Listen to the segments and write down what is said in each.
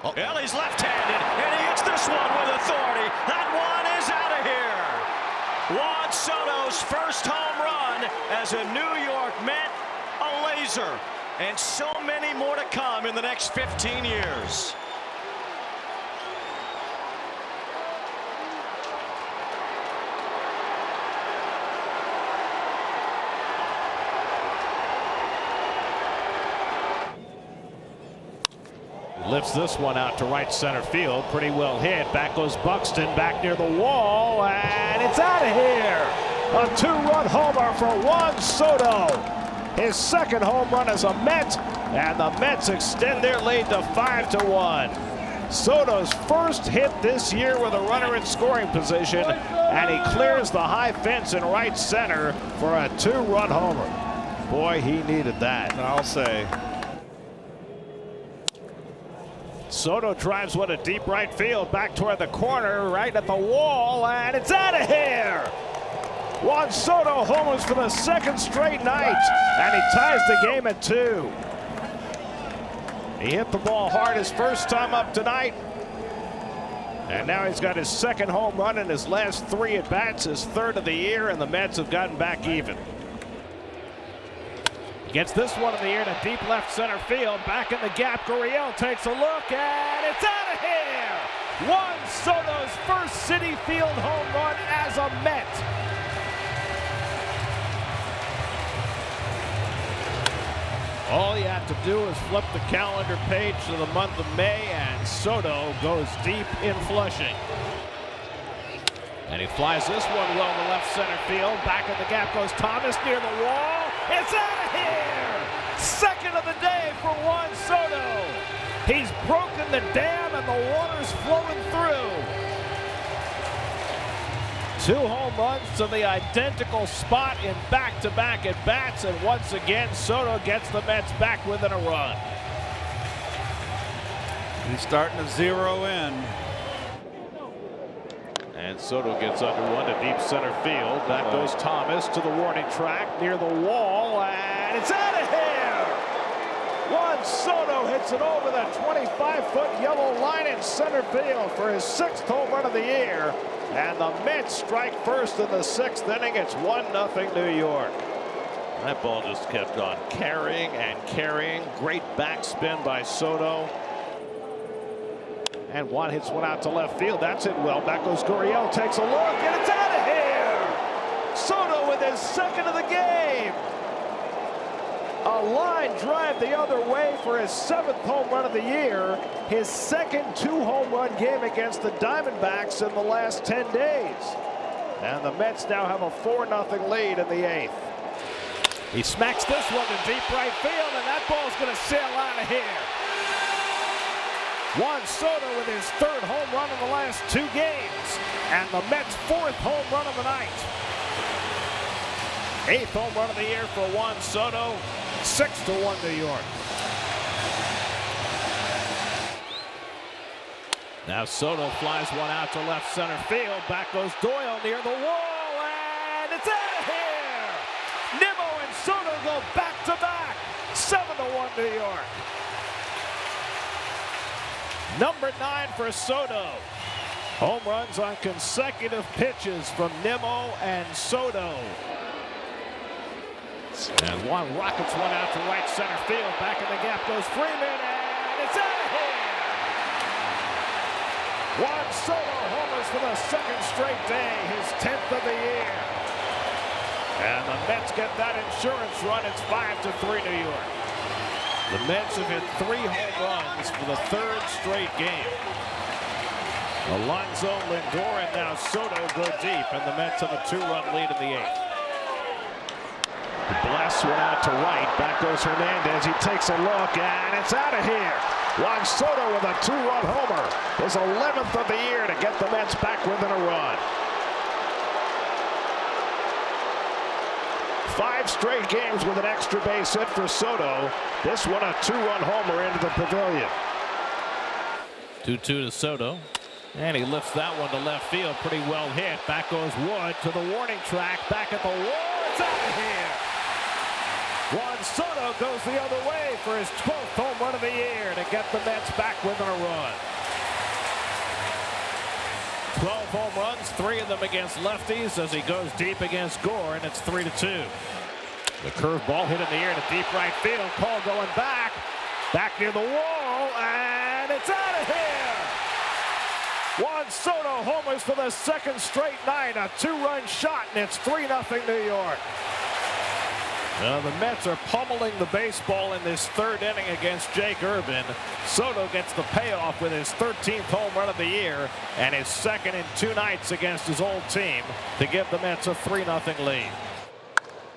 Oh. Well, he's left-handed, and he hits this one with authority. That one is out of here. Juan Soto's first home run as a New York Met, a laser. And so many more to come in the next 15 years. Lifts this one out to right center field. Pretty well hit. Back goes Buxton, back near the wall, and it's out of here. A two-run homer for Juan Soto. His second home run as a Met, and the Mets extend their lead to 5-1. Soto's first hit this year with a runner in scoring position, and he clears the high fence in right center for a two-run homer. Boy, he needed that. I'll say. Soto drives one to deep right field, back toward the corner, right at the wall, and it's out of here. Juan Soto homers for the second straight night, and he ties the game at 2. He hit the ball hard his first time up tonight, and now he's got his second home run in his last 3 at-bats, his third of the year, and the Mets have gotten back even. Gets this one in the air to deep left center field. Back in the gap, Gurriel takes a look, and it's out of here! Juan Soto's first Citi Field home run as a Met. All you have to do is flip the calendar page to the month of May, and Soto goes deep in Flushing. And he flies this one well to left center field. Back in the gap goes Thomas near the wall. It's out of here! Second of the day for Juan Soto. He's broken the dam and the water's flowing through. 2 home runs to the identical spot in back-to-back at-bats, and once again Soto gets the Mets back within a run. He's starting to zero in. And Soto gets under one to deep center field. Back goes Thomas to the warning track near the wall, and it's out of here! Juan Soto hits it over the 25-foot yellow line in center field for his 6th home run of the year. And the Mets strike first in the 6th inning. It's 1-0 New York. That ball just kept on carrying and carrying. Great backspin by Soto. And Juan hits one out to left field. That's it well. Back goes Gurriel, takes a look, and it's out of here! Soto with his second of the game. A line drive the other way for his 7th home run of the year. His second 2-home run game against the Diamondbacks in the last 10 days. And the Mets now have a 4-0 lead in the 8th. He smacks this one to deep right field, and that ball's going to sail out of here. Juan Soto with his 3rd home run in the last 2 games, and the Mets' 4th home run of the night. 8th home run of the year for Juan Soto. 6-1 New York. Now Soto flies one out to left center field. Back goes Doyle near the wall, and it's out of here! Nimmo and Soto go back-to-back. 7-1 New York. Number 9 for Soto. Home runs on consecutive pitches from Nimmo and Soto. And Juan rockets one out to right center field. Back in the gap goes Freeman, and it's out of here! Juan Soto homers for the 2nd straight day, his 10th of the year. And the Mets get that insurance run. It's 5-3 New York. The Mets have hit 3 home runs for the 3rd straight game. Alonso, Lindor, and now Soto go deep, and the Mets have a 2-run lead in the 8th. Blasts one out to right. Back goes Hernandez. He takes a look, and it's out of here. Juan Soto with a 2-run homer. His 11th of the year to get the Mets back within a run. 5 straight games with an extra base hit for Soto. This one a 2-run homer into the pavilion. 2-2 to Soto. And he lifts that one to left field. Pretty well hit. Back goes Wood to the warning track. Back at the wall. It's out of here. Juan Soto goes the other way for his 12th home run of the year to get the Mets back within a run. 12 home runs, 3 of them against lefties as he goes deep against Gore, and it's 3-2. The curveball hit in the air to deep right field. Call going back near the wall, and it's out of here. Juan Soto homers for the second straight night, a 2-run shot, and it's 3-0 New York. The Mets are pummeling the baseball in this third inning against Jake Irvin. Soto gets the payoff with his 13th home run of the year and his second in 2 nights against his old team to give the Mets a 3-0 lead.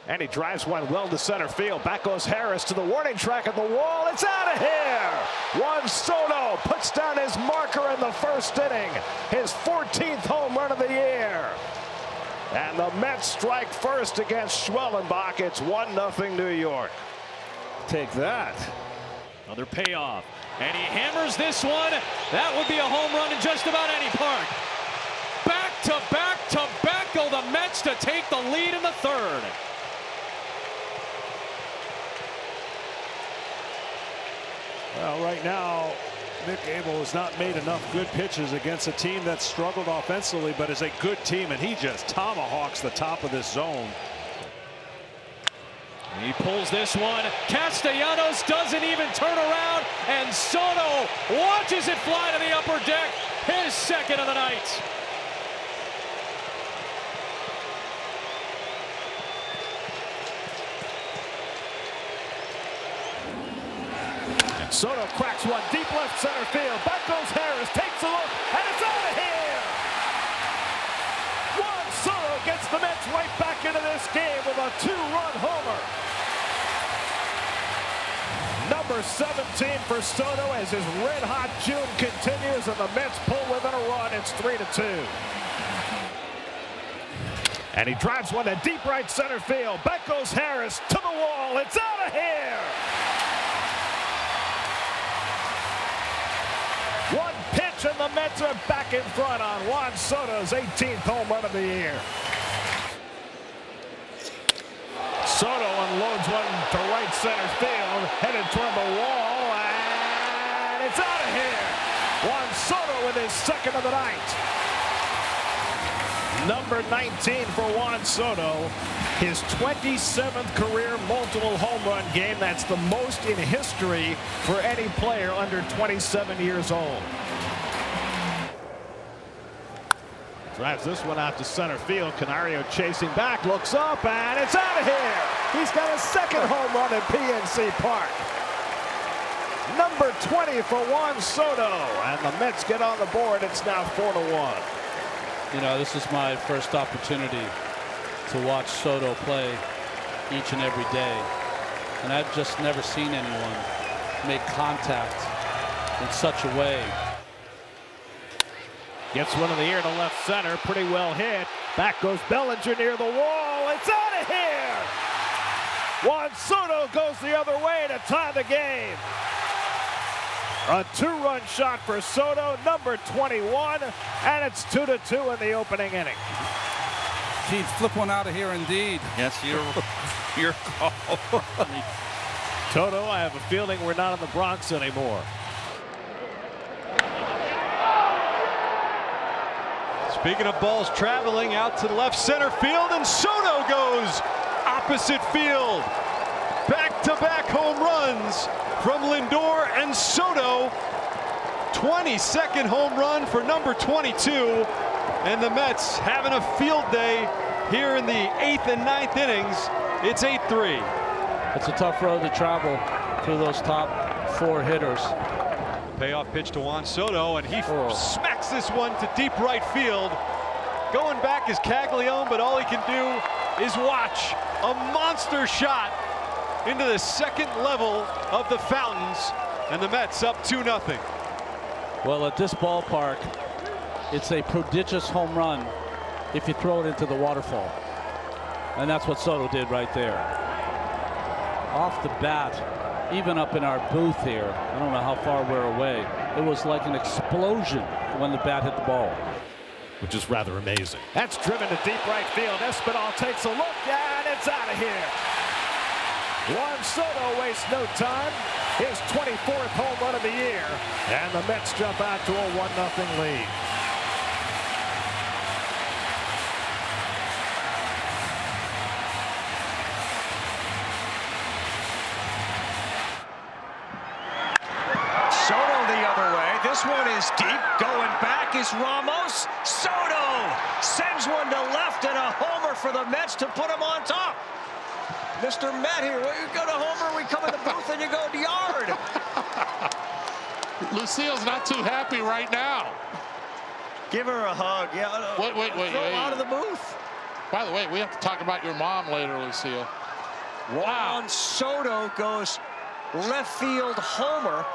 And he drives one well to center field. Back goes Harris to the warning track at the wall. It's out of here. Juan Soto puts down his marker in the first inning. His 14th home run of the year. And the Mets strike first against Schwellenbach. It's 1-0 New York. Take that. Another payoff. And he hammers this one. That would be a home run in just about any park. Back to back go the Mets to take the lead in the third. Well, right now, Nick Abel has not made enough good pitches against a team that's struggled offensively, but is a good team, and he just tomahawks the top of this zone. He pulls this one. Castellanos doesn't even turn around, and Soto watches it fly to the upper deck. His second of the night. Soto cracks one deep left center field. Back goes Harris, takes a look, and it's out of here. Juan Soto gets the Mets right back into this game with a 2-run homer. Number 17 for Soto as his red-hot June continues, and the Mets pull within a run. It's 3-2. And he drives one to deep right center field. Back goes Harris to the wall. It's out of here. One pitch and the Mets are back in front on Juan Soto's 18th home run of the year. Soto unloads one to right center field, headed toward the wall, and it's out of here. Juan Soto with his second of the night. Number 19 for Juan Soto, his 27th career multiple home run game. That's the most in history for any player under 27 years old. Drives this one out to center field. Canario chasing back, looks up, and it's out of here. He's got a second home run at PNC Park. Number 20 for Juan Soto, and the Mets get on the board. It's now 4-1. You know, this is my first opportunity to watch Soto play each and every day. And I've just never seen anyone make contact in such a way. Gets one in the air to left center, pretty well hit. Back goes Bellinger near the wall. It's out of here. Juan Soto goes the other way to tie the game. A 2-run shot for Soto, number 21, and it's 2-2 in the opening inning. Keith, flip one out of here indeed. Yes, your call. Toto, I have a feeling we're not in the Bronx anymore. Speaking of balls traveling out to the left center field, and Soto goes opposite field. Back-to-back home runs from Lindor and Soto. 22nd home run for number 22. And the Mets having a field day here in the 8th and 9th innings. It's 8-3. It's a tough road to travel through those top 4 hitters. Payoff pitch to Juan Soto, and he smacks this one to deep right field. Going back is Caglione, but all he can do is watch a monster shot into the second level of the Fountains, and the Mets up 2-0. Well, at this ballpark, it's a prodigious home run if you throw it into the waterfall. And that's what Soto did right there. Off the bat, even up in our booth here, I don't know how far we're away, it was like an explosion when the bat hit the ball. Which is rather amazing. That's driven to deep right field. Espinal takes a look, and it's out of here. Juan Soto wastes no time. His 24th home run of the year. And the Mets jump out to a 1-0 lead. Soto the other way. This one is deep. Going back is Ramos. Soto sends one to left and a homer for the Mets to put him on top. Mr. Met here, well, you go to homer, we come in the booth, and you go to yard. Lucille's not too happy right now. Give her a hug. Yeah. Wait. Throw out of the booth. By the way, we have to talk about your mom later, Lucille. Wow. Juan Soto goes left field homer.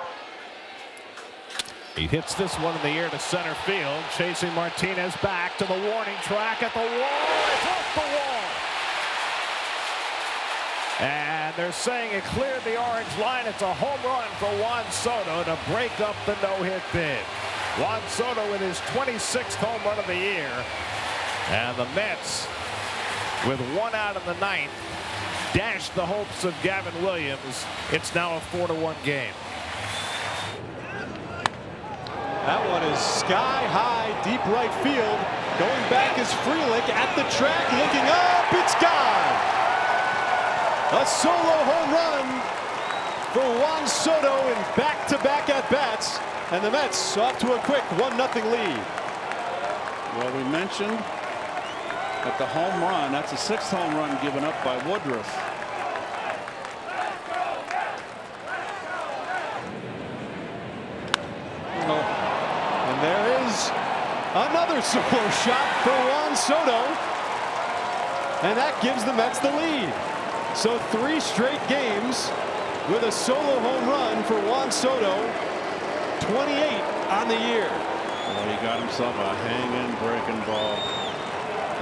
He hits this one in the air to center field, chasing Martinez back to the warning track at the wall. It's off the wall. And they're saying it cleared the orange line. It's a home run for Juan Soto to break up the no-hit bid. Juan Soto with his 26th home run of the year. And the Mets, with 1 out in the 9th, dashed the hopes of Gavin Williams. It's now a 4-1 game. That one is sky high, deep right field. Going back is Frelick at the track, looking up. It's gone. A solo home run for Juan Soto in back-to-back at-bats. And the Mets off to a quick 1-0 lead. Well, we mentioned that the home run, that's the 6th home run given up by Woodruff. And there is another solo shot for Juan Soto. And that gives the Mets the lead. So 3 straight games with a solo home run for Juan Soto. 28 on the year. Well, he got himself a hanging breaking ball.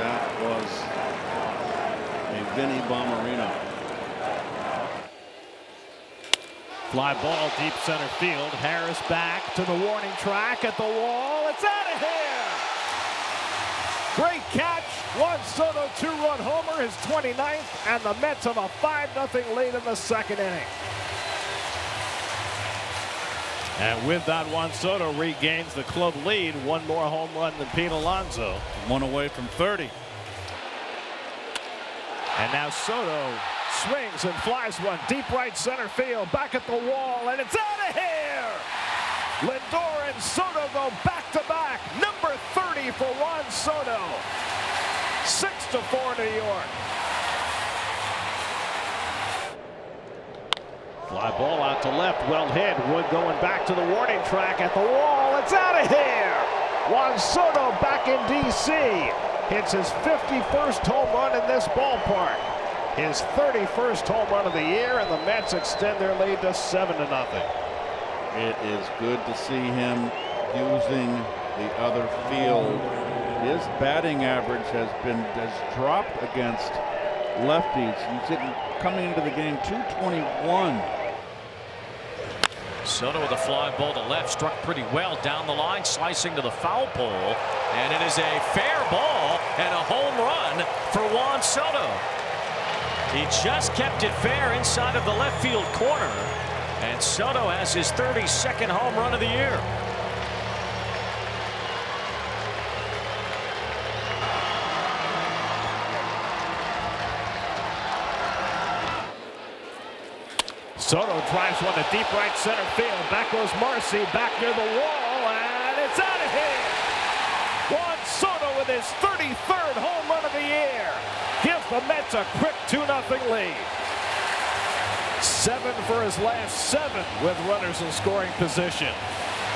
That was a Vinny Bommarino. Fly ball deep center field. Harris back to the warning track at the wall. It's out of here. Great catch. Juan Soto 2-run homer, his 29th, and the Mets have a 5-0 lead in the 2nd inning. And with that, Juan Soto regains the club lead. 1 more home run than Pete Alonso. 1 away from 30. And now Soto swings and flies one deep right center field, back at the wall, and it's out of here. Lindor and Soto go back-to-back. Number 30 for Juan Soto. 6-4 New York. Fly ball out to left, well hit. Wood going back to the warning track at the wall. It's out of here. Juan Soto back in D.C. Hits his 51st home run in this ballpark. His 31st home run of the year, and the Mets extend their lead to 7-0. It is good to see him using the other field. His batting average has dropped against lefties. He's hitting, coming into the game, .221. Soto with a fly ball to left, struck pretty well down the line, slicing to the foul pole, and it is a fair ball and a home run for Juan Soto. He just kept it fair inside of the left field corner, and Soto has his 32nd home run of the year. Soto drives one to deep right center field. Back goes Marcy, back near the wall, and it's out of here. Juan Soto with his 33rd home run of the year gives the Mets a quick 2-0 lead. 7 for his last 7 with runners in scoring position.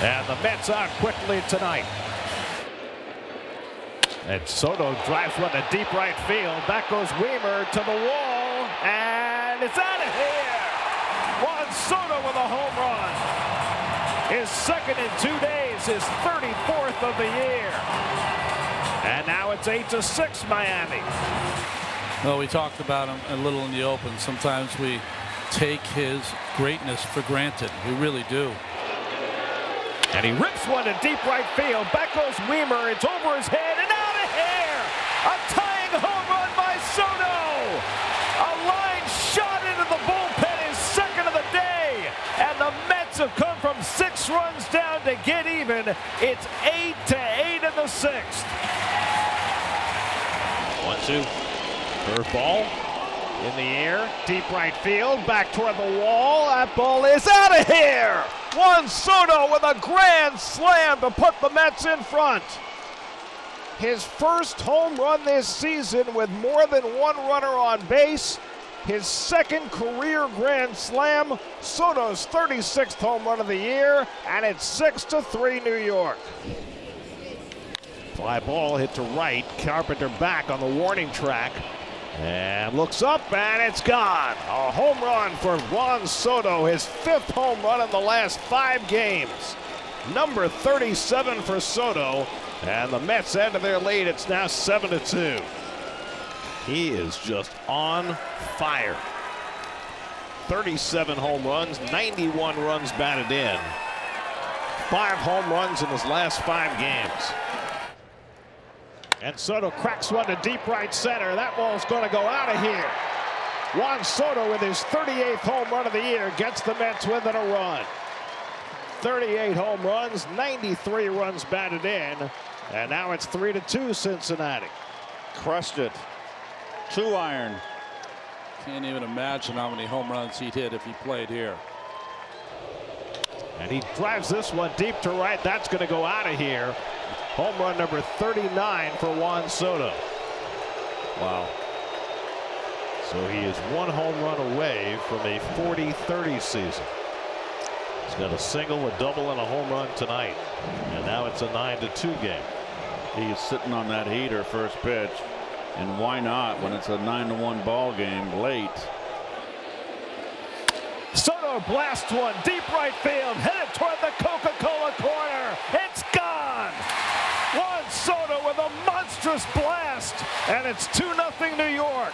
And the Mets out quickly tonight. And Soto drives one to deep right field. Back goes Weimer to the wall, and it's out of here. Juan Soto with a home run. His 2nd in 2 days, his 34th of the year. And now it's 8-6 Miami. Well, we talked about him a little in the open. Sometimes we take his greatness for granted. We really do. And he rips one to deep right field. Back goes Weimer. It's over his head and out of here. A tying home run by Soto. A line shot into the bullpen. Mets runs down to get even. It's 8-8 in the sixth. 1-2. Curveball in the air, deep right field, back toward the wall. That ball is out of here. Juan Soto with a grand slam to put the Mets in front. His first home run this season with more than one runner on base. His second career grand slam. Soto's 36th home run of the year, and it's 6-3 New York. Fly ball hit to right. Carpenter back on the warning track. And looks up, and it's gone. A home run for Juan Soto, his 5th home run in the last 5 games. Number 37 for Soto, and the Mets end of their lead. It's now 7-2. He is just on fire. 37 home runs, 91 runs batted in. 5 home runs in his last 5 games. And Soto cracks one to deep right center. That ball's going to go out of here. Juan Soto with his 38th home run of the year gets the Mets within a run. 38 home runs, 93 runs batted in. And now it's 3-2 Cincinnati. Crushed it. 2-iron. Can't even imagine how many home runs he'd hit if he played here. And he drives this one deep to right. That's going to go out of here. Home run number 39 for Juan Soto. Wow. So he is 1 home run away from a 40-30 season. He's got a single, a double, and a home run tonight. And now it's a 9-2 game. He's sitting on that heater first pitch. And why not when it's a 9-1 ball game late? Soto blasts one deep right field, headed toward the Coca-Cola corner. It's gone. Juan Soto with a monstrous blast, and it's 2-0 New York.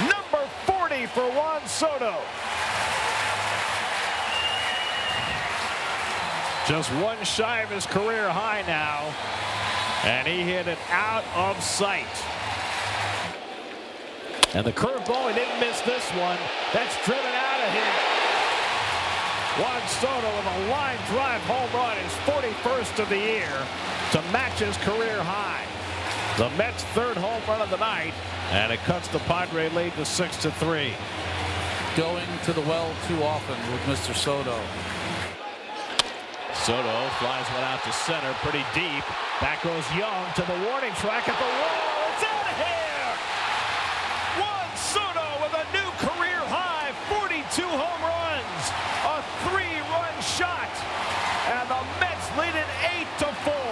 Number 40 for Juan Soto. Just one shy of his career high now, and he hit it out of sight. And the curveball, he didn't miss this one. That's driven out of here. Juan Soto with a line drive home run, his 41st of the year, to match his career high. The Mets' 3rd home run of the night, and it cuts the Padre lead to 6-3. Going to the well too often with Mr. Soto. Soto flies one out to center, pretty deep. Back goes Young to the warning track at the wall. It's out of here! Juan Soto with a new career high, 42 home runs, a 3-run shot, and the Mets lead it 8-4.